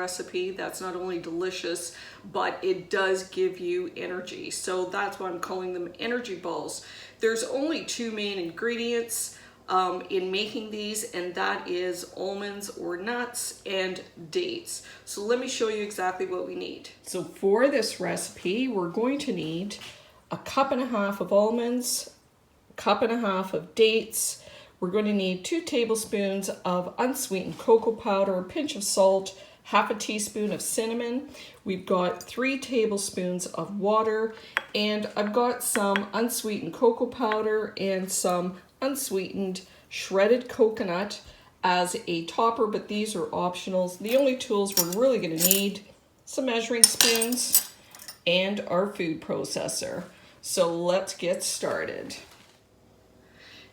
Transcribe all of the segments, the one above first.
recipe that's not only delicious, but it does give you energy. So that's why I'm calling them energy balls. There's only two main ingredients in making these, and that is almonds or nuts and dates. So let me show you exactly what we need. So for this recipe, we're going to need a cup and a half of almonds, a cup and a half of dates. We're going to need 2 tablespoons of unsweetened cocoa powder, a pinch of salt, half a teaspoon of cinnamon. We've got 3 tablespoons of water, and I've got some unsweetened cocoa powder and some unsweetened shredded coconut as a topper, but these are optionals. The only tools we're really going to need, some measuring spoons and our food processor. So let's get started.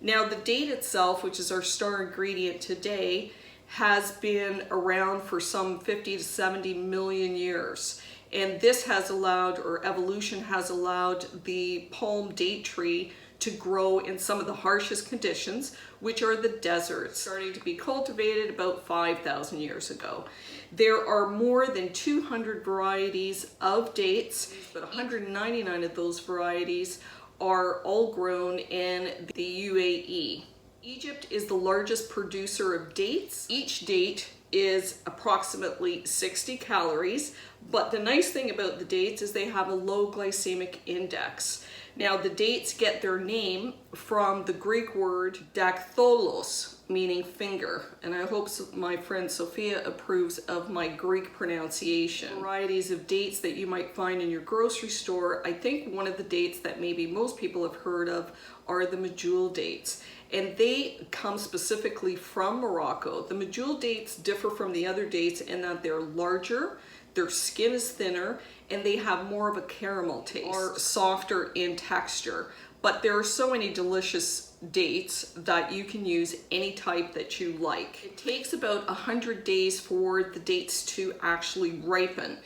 Now the date itself, which is our star ingredient today, has been around for some 50 to 70 million years. And this has allowed, or evolution has allowed, the palm date tree to grow in some of the harshest conditions, which are the deserts, starting to be cultivated about 5,000 years ago. There are more than 200 varieties of dates, but 199 of those varieties are all grown in the UAE. Egypt is the largest producer of dates. Each date is approximately 60 calories, but the nice thing about the dates is they have a low glycemic index. Now the dates get their name from the Greek word daktholos, meaning finger, and I hope my friend Sophia approves of my Greek pronunciation. Varieties of dates that you might find in your grocery store. I think one of the dates that maybe most people have heard of are the medjool dates, and they come specifically from Morocco. The medjool dates differ from the other dates in that they're larger, their skin is thinner, and they have more of a caramel taste, or softer in texture. But there are so many delicious dates that you can use any type that you like. It takes about 100 days for the dates to actually ripen.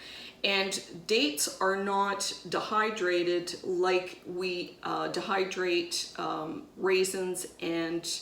And dates are not dehydrated like we dehydrate raisins and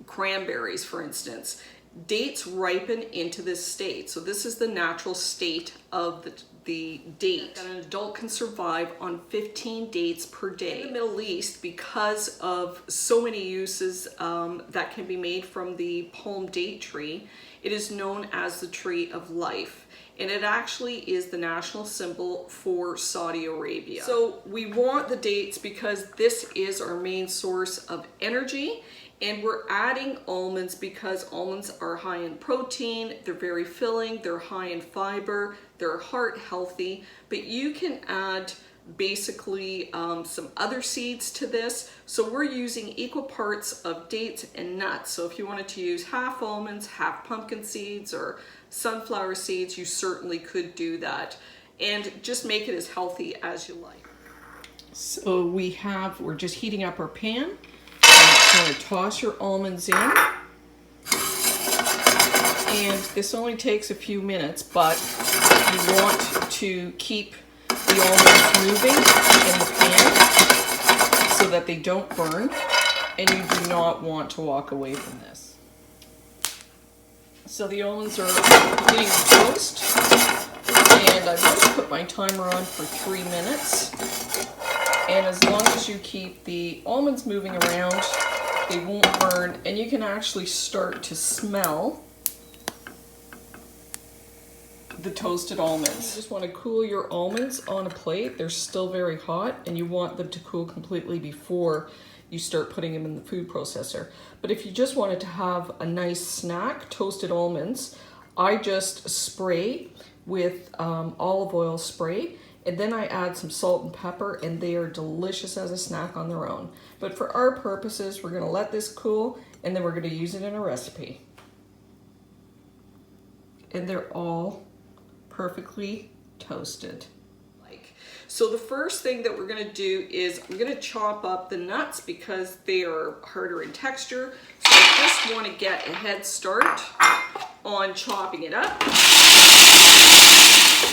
cranberries, for instance. Dates ripen into this state. So this is the natural state of the date. And an adult can survive on 15 dates per day. In the Middle East, because of so many uses that can be made from the palm date tree, it is known as the tree of life. And it actually is the national symbol for Saudi Arabia. So we want the dates because this is our main source of energy. And we're adding almonds because almonds are high in protein, they're very filling, they're high in fiber, they're heart healthy, but you can add basically some other seeds to this. So we're using equal parts of dates and nuts. So if you wanted to use half almonds, half pumpkin seeds, or sunflower seeds, you certainly could do that. And just make it as healthy as you like. So we're just heating up our pan. You're going to toss your almonds in, and this only takes a few minutes, but you want to keep the almonds moving in the pan so that they don't burn, and you do not want to walk away from this. So the almonds are getting toast, and I've just put my timer on for 3 minutes, and as long as you keep the almonds moving around, they won't burn, and you can actually start to smell the toasted almonds. You just want to cool your almonds on a plate. They're still very hot, and you want them to cool completely before you start putting them in the food processor. But if you just wanted to have a nice snack, toasted almonds, I just spray with olive oil spray, and then I add some salt and pepper, and they are delicious as a snack on their own. But for our purposes, we're going to let this cool, and then we're going to use it in a recipe. And they're all perfectly toasted. So the first thing that we're going to do is I'm going to chop up the nuts because they are harder in texture. So I just want to get a head start on chopping it up. You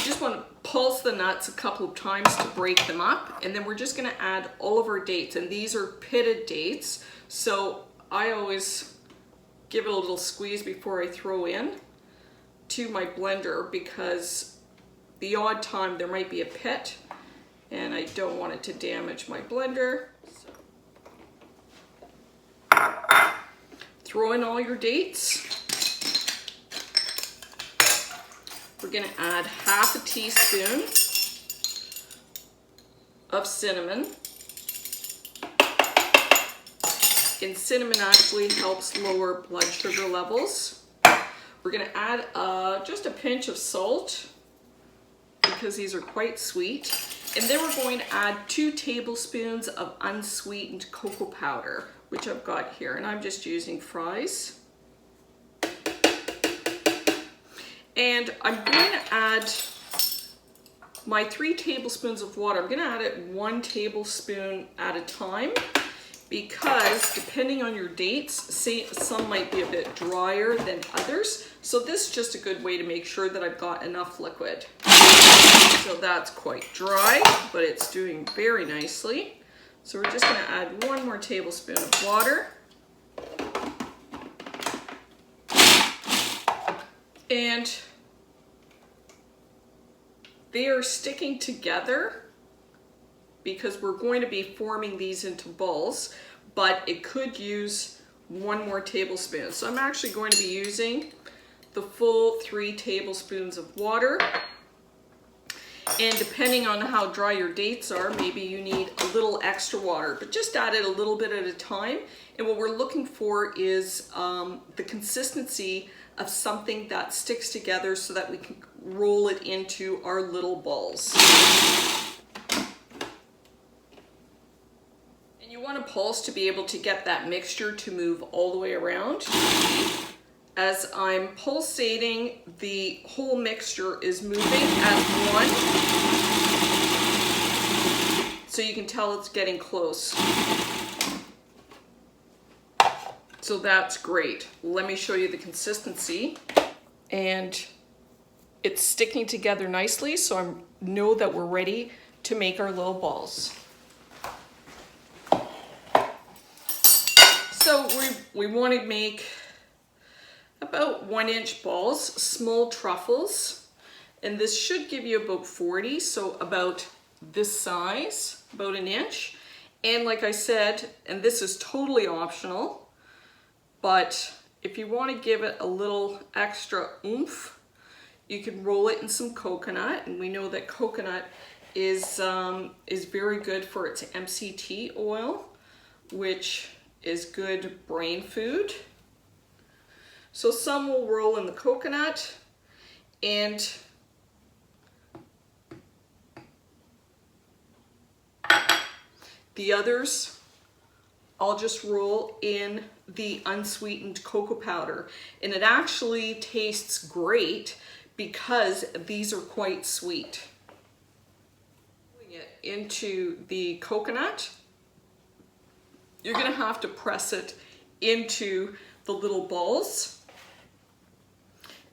just want to pulse the nuts a couple of times to break them up, and then we're just going to add all of our dates, and these are pitted dates, so I always give it a little squeeze before I throw in to my blender because the odd time there might be a pit and I don't want it to damage my blender. So, throw in all your dates. We're gonna add half a teaspoon of cinnamon. And cinnamon actually helps lower blood sugar levels. We're gonna add just a pinch of salt because these are quite sweet. And then we're going to add 2 tablespoons of unsweetened cocoa powder, which I've got here, and I'm just using Fry's. And I'm going to add my 3 tablespoons of water. I'm going to add it 1 tablespoon at a time because depending on your dates, some might be a bit drier than others. So this is just a good way to make sure that I've got enough liquid. So that's quite dry, but it's doing very nicely. So we're just going to add 1 more tablespoon of water. And they are sticking together because we're going to be forming these into balls, but it could use 1 more tablespoon. So I'm actually going to be using the full 3 tablespoons of water. And depending on how dry your dates are, maybe you need a little extra water, but just add it a little bit at a time. And what we're looking for is the consistency of something that sticks together so that we can roll it into our little balls. And you want to pulse to be able to get that mixture to move all the way around. As I'm pulsating, the whole mixture is moving as one. So you can tell it's getting close. So that's great. Let me show you the consistency. And it's sticking together nicely, so I know that we're ready to make our little balls. So we want to make about 1-inch balls, small truffles, and this should give you about 40, so about this size, about 1 inch. And like I said, and this is totally optional, but if you want to give it a little extra oomph, you can roll it in some coconut, and we know that coconut is very good for its MCT oil, which is good brain food. So some will roll in the coconut, and the others I'll just roll in the unsweetened cocoa powder. And it actually tastes great because these are quite sweet. Putting it into the coconut, you're going to have to press it into the little balls,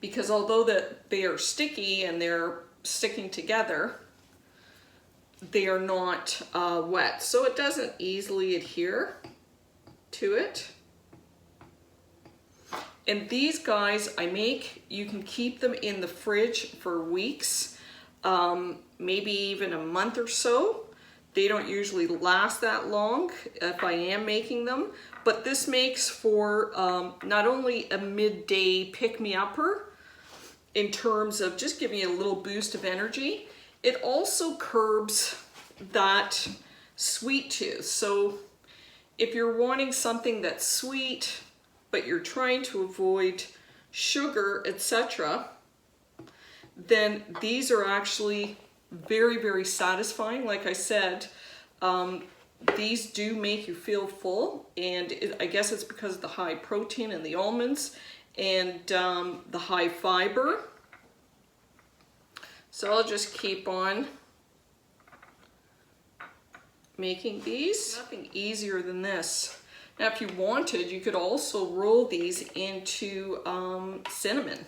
because although that they are sticky and they're sticking together, they are not wet, so it doesn't easily adhere to it. And these guys I make, you can keep them in the fridge for weeks, maybe even a month or so. They don't usually last that long if I am making them, but this makes for not only a midday pick-me-upper in terms of just giving you a little boost of energy, it also curbs that sweet tooth. So if you're wanting something that's sweet, but you're trying to avoid sugar, etc., then these are actually very, very satisfying. Like I said, these do make you feel full, and I guess it's because of the high protein in the almonds and the high fiber. So I'll just keep on making these. Nothing easier than this. Now if you wanted, you could also roll these into cinnamon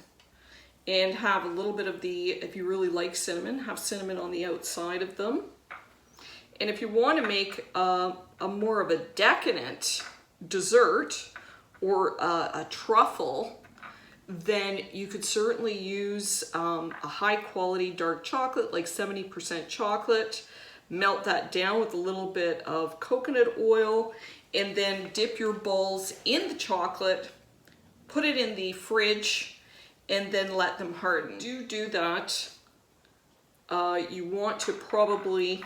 and have a little bit of the, if you really like cinnamon, have cinnamon on the outside of them. And if you want to make a more of a decadent dessert or a truffle, then you could certainly use a high quality dark chocolate, like 70% chocolate, melt that down with a little bit of coconut oil, and then dip your balls in the chocolate, put it in the fridge, and then let them harden. Do that. You want to probably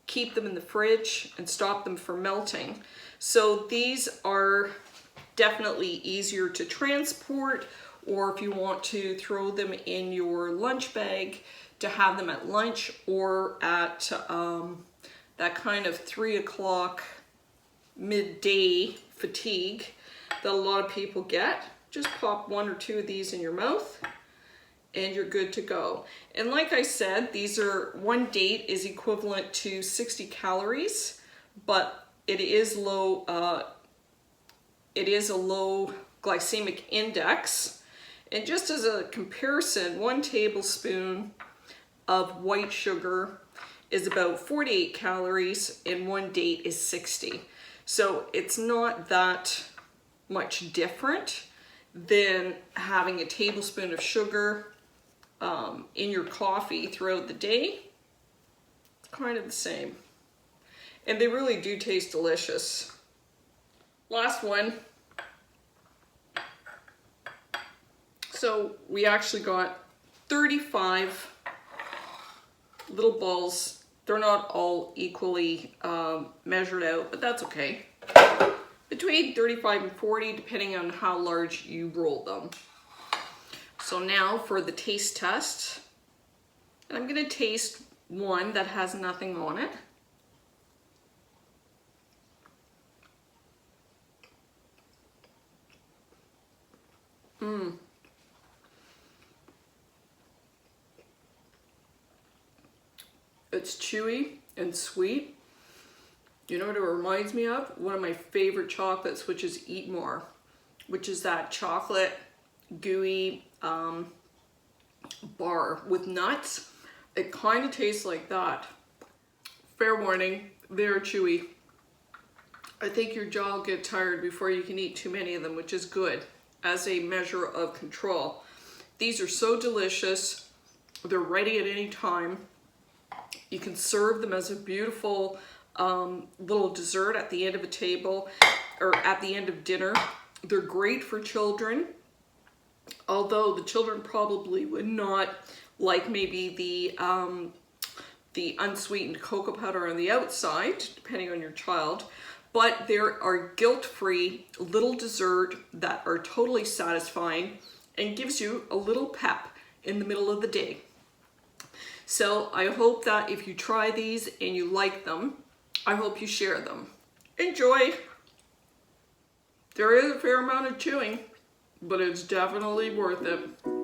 keep them in the fridge and stop them from melting. So these are definitely easier to transport, or if you want to throw them in your lunch bag to have them at lunch, or at that kind of 3 o'clock midday fatigue that a lot of people get. Just pop 1 or 2 of these in your mouth and you're good to go. And like I said, one date is equivalent to 60 calories, but it is a low glycemic index. And just as a comparison, 1 tablespoon of white sugar is about 48 calories and 1 date is 60. So it's not that much different than having a tablespoon of sugar in your coffee throughout the day. It's kind of the same. And they really do taste delicious. Last one. So we actually got 35 little balls. They're not all equally measured out, but that's okay. Between 35 and 40, depending on how large you roll them. So now for the taste test. And I'm gonna taste one that has nothing on it. It's chewy and sweet. You know what it reminds me of? One of my favorite chocolates, which is Eat More, which is that chocolate gooey bar with nuts. It kind of tastes like that. Fair warning, they're chewy. I think your jaw will get tired before you can eat too many of them, which is good as a measure of control. These are so delicious. They're ready at any time. You can serve them as a beautiful little dessert at the end of a table or at the end of dinner. They're great for children, although the children probably would not like maybe the unsweetened cocoa powder on the outside, depending on your child. But there are guilt-free little dessert that are totally satisfying and gives you a little pep in the middle of the day. So I hope that if you try these and you like them, I hope you share them. Enjoy! There is a fair amount of chewing, but it's definitely worth it.